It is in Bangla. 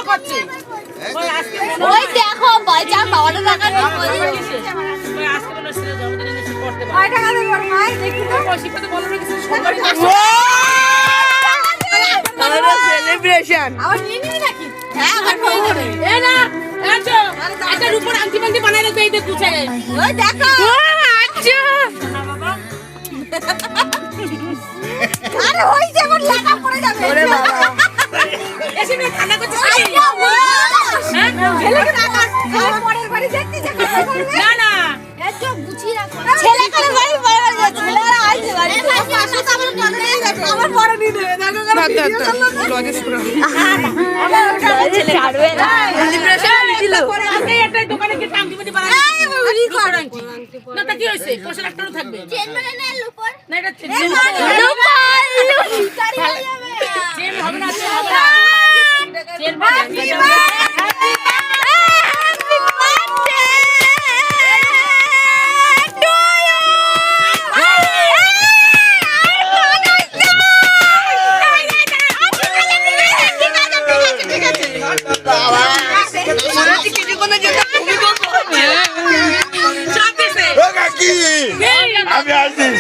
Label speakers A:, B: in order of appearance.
A: করছে
B: ওই দেখো পয়সা পাওয়াটা টাকা
A: আজকে মনে হচ্ছে জন্মদিনে কিছু করতে পারে
B: টাকা দেবো মাই দেখি তো
A: শিখতে তো বলো না কিছু সোমবারই
C: সেলিব্রেশন
B: আবার নিয়ে নিবি নাকি হ্যাঁ আমার ফোনে
A: এ না আচ্ছা একটা রূপর আংটি বাংটি বানাই রাখবে এই দেখ কুচায়
B: ওই দেখো
C: আচ্ছা
A: না বাবা
B: আরে ওই যেমন লাগা পড়ে যাবে
C: ওরে বাবা
A: এসে না ঠান্ডা করছিস
B: হ্যাঁ ছেলেকে টাকা পরের বাড়ি দেখতে যে
A: না না
B: এত গুছিয়ে রাখো ছেলে করে বাড়ি পরে যাচ্ছে ছেলেরা আইছে বাড়ি আসো তো আমার পরে নিয়ে যাবে আমার পরে নিয়ে দেবে দেখো
C: লজেস পুরো
B: ছেলে ছাড়বে না
C: সেলিব্রেশন ছিল
A: পরে আজকে একটা দোকানে কি আংটি বাংটি বানাই রূপর আংটি না তা কি হইছে পয়সা একটাও থাকবে
B: চেন মানে না লুপর
A: না এটা চেন
B: ভিখারি হয়ে যাবে
A: চেন হবে না চেন হবে না চেন বানাই
D: আমি আসছি